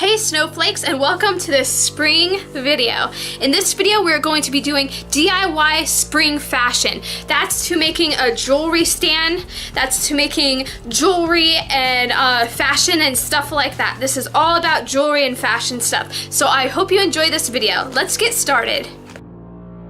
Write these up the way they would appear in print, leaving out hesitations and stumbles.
Hey Snowflakes, and welcome to this spring video. In this video we're going to be doing DIY spring fashion. That's to making a jewelry stand, that's to making jewelry and fashion and stuff like that. This is all about jewelry and fashion stuff. So I hope you enjoy this video. Let's get started.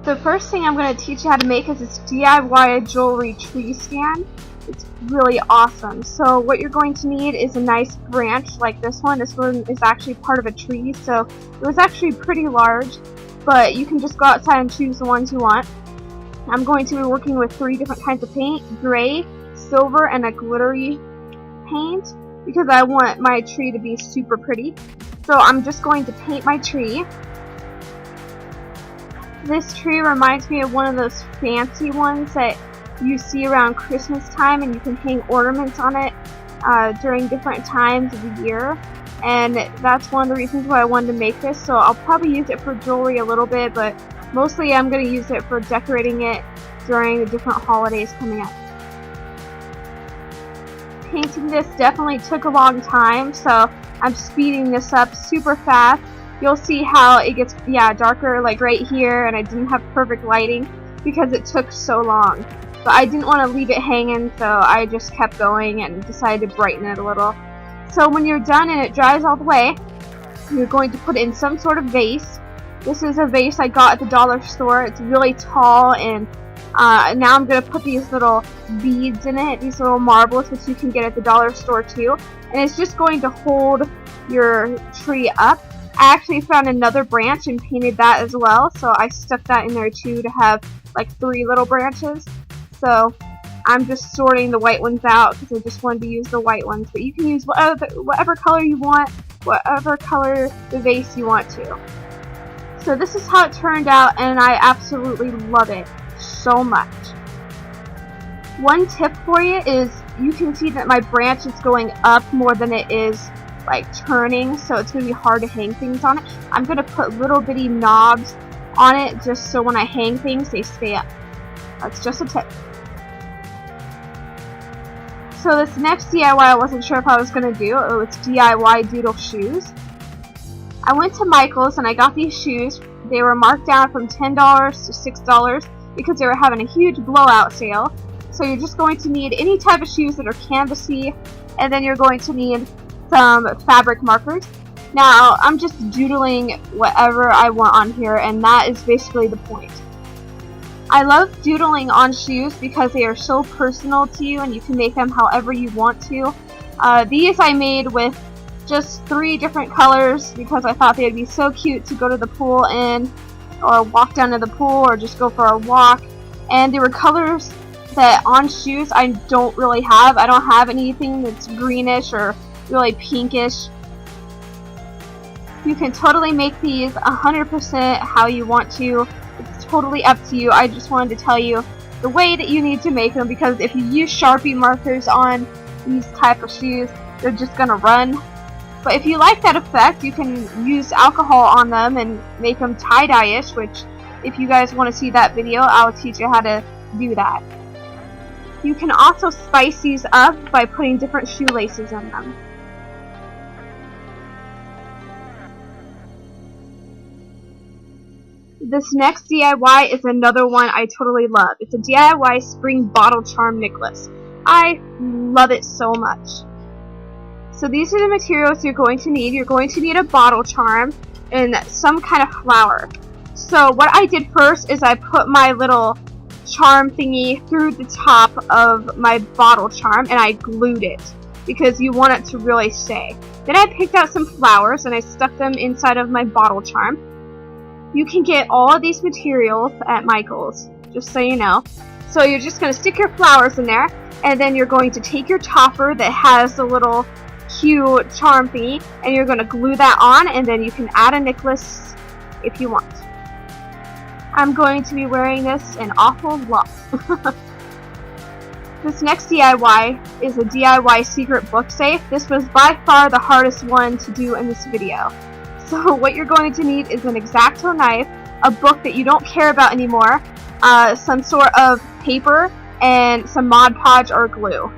The first thing I'm going to teach you how to make is this DIY jewelry tree stand. It's really awesome. So what you're going to need is a nice branch like this one. This one is actually part of a tree, so it was actually pretty large, but you can just go outside and choose the ones you want. I'm going to be working with 3 different kinds of paint: gray, silver, and a glittery paint, because I want my tree to be super pretty. So I'm just going to paint my tree. This tree reminds me of one of those fancy ones that you see around Christmas time, and you can hang ornaments on it during different times of the year, and that's one of the reasons why I wanted to make this. So I'll probably use it for jewelry a little bit, but mostly I'm going to use it for decorating it during the different holidays coming up. Painting this definitely took a long time, so I'm speeding this up super fast. You'll see how it gets darker like right here, and I didn't have perfect lighting because it took so long. But I didn't want to leave it hanging, so I just kept going and decided to brighten it a little. So when you're done and it dries all the way, you're going to put it in some sort of vase. This is a vase I got at the dollar store. It's really tall, and now I'm going to put these little beads in it, these little marbles, which you can get at the dollar store too. And it's just going to hold your tree up. I actually found another branch and painted that as well, so I stuck that in there too to have like 3 little branches. So I'm just sorting the white ones out because I just wanted to use the white ones, but you can use whatever color you want, whatever color the vase you want to. So this is how it turned out, and I absolutely love it so much. One tip for you is you can see that my branch is going up more than it is like turning, so it's going to be hard to hang things on it. I'm going to put little bitty knobs on it just so when I hang things they stay up. That's just a tip. So this next DIY I wasn't sure if I was going to do. It's DIY doodle shoes. I went to Michael's and I got these shoes. They were marked down from $10 to $6 because they were having a huge blowout sale. So you're just going to need any type of shoes that are canvasy, and then you're going to need some fabric markers. Now I'm just doodling whatever I want on here, and that is basically the point. I love doodling on shoes because they are so personal to you and you can make them however you want to. These I made with just 3 different colors because I thought they'd be so cute to go to the pool in, or walk down to the pool, or just go for a walk. And they were colors that on shoes I don't really have. I don't have anything that's greenish or really pinkish. You can totally make these 100% how you want to. It's totally up to you. I just wanted to tell you the way that you need to make them, because if you use Sharpie markers on these type of shoes, they're just gonna run. But if you like that effect, you can use alcohol on them and make them tie-dye-ish, which if you guys want to see that video, I'll teach you how to do that. You can also spice these up by putting different shoelaces in them. This next DIY is another one I totally love. It's a DIY spring bottle charm necklace. I love it so much. So these are the materials you're going to need. You're going to need a bottle charm and some kind of flower. So what I did first is I put my little charm thingy through the top of my bottle charm and I glued it because you want it to really stay. Then I picked out some flowers and I stuck them inside of my bottle charm. You can get all of these materials at Michael's, just so you know. So you're just going to stick your flowers in there, and then you're going to take your topper that has the little cute charm thingy, and you're going to glue that on, and then you can add a necklace if you want. I'm going to be wearing this an awful lot. This next DIY is a DIY secret book safe. This was by far the hardest one to do in this video. So what you're going to need is an X-Acto knife, a book that you don't care about anymore, some sort of paper, and some Mod Podge or glue.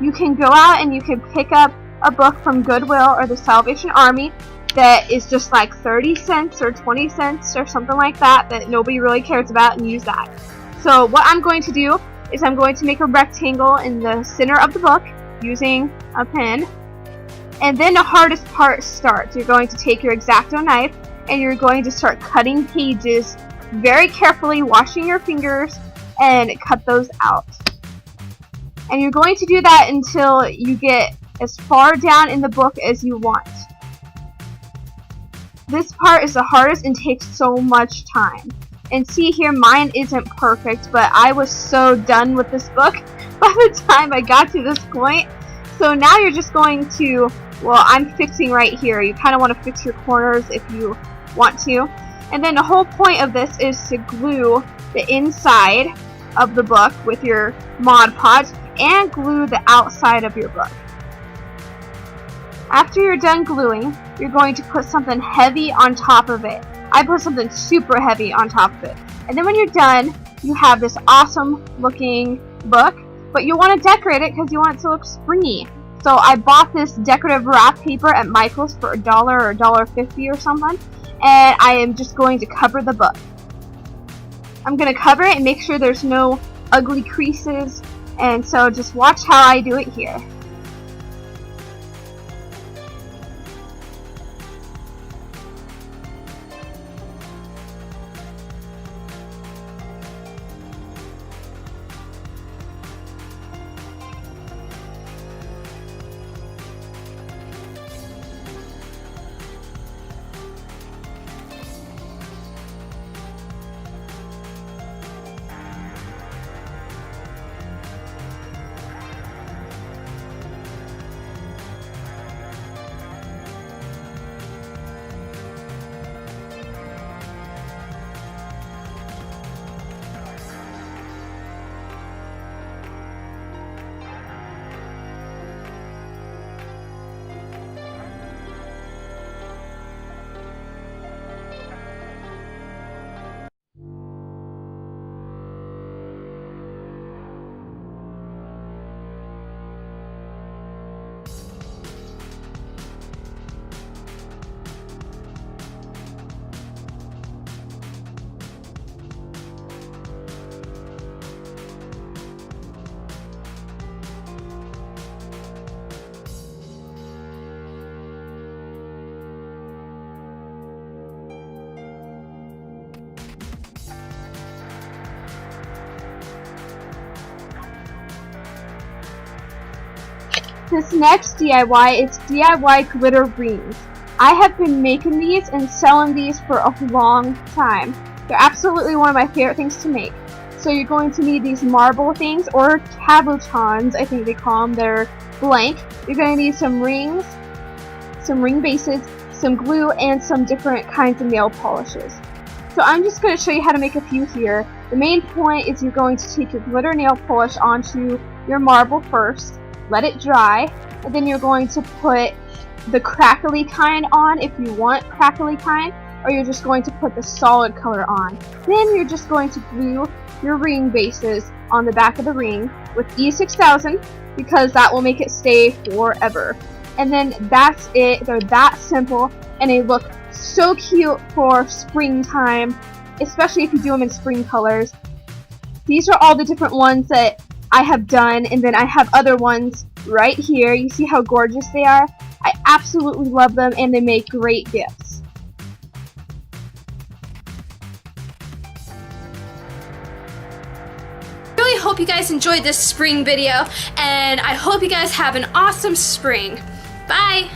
You can go out and you can pick up a book from Goodwill or the Salvation Army that is just like 30 cents or 20 cents or something like that nobody really cares about, and use that. So what I'm going to do is I'm going to make a rectangle in the center of the book using a pen. And then the hardest part starts. You're going to take your X-Acto knife and you're going to start cutting pages very carefully, washing your fingers, and cut those out. And you're going to do that until you get as far down in the book as you want. This part is the hardest and takes so much time. And see here, mine isn't perfect, but I was so done with this book by the time I got to this point. So now you're just going to, well, I'm fixing right here. You kind of want to fix your corners if you want to. And then the whole point of this is to glue the inside of the book with your Mod Podge and glue the outside of your book. After you're done gluing, you're going to put something heavy on top of it. I put something super heavy on top of it. And then when you're done, you have this awesome looking book, but you want to decorate it because you want it to look springy. So I bought this decorative wrap paper at Michael's for $1 or $1.50 or something, and I am just going to cover the book. I'm going to cover it and make sure there's no ugly creases, and so just watch how I do it here. This next DIY is DIY glitter rings. I have been making these and selling these for a long time. They're absolutely one of my favorite things to make. So you're going to need these marble things, or cabochons, I think they call them. They're blank. You're going to need some rings, some ring bases, some glue, and some different kinds of nail polishes. So I'm just going to show you how to make a few here. The main point is you're going to take your glitter nail polish onto your marble first, let it dry, and then you're going to put the crackly kind on if you want crackly kind, or you're just going to put the solid color on. Then you're just going to glue your ring bases on the back of the ring with E6000 because that will make it stay forever. And then that's it. They're that simple and they look so cute for springtime, especially if you do them in spring colors. These are all the different ones that I have done, and then I have other ones right here. You see how gorgeous they are? I absolutely love them and they make great gifts. Really hope you guys enjoyed this spring video, and I hope you guys have an awesome spring. Bye!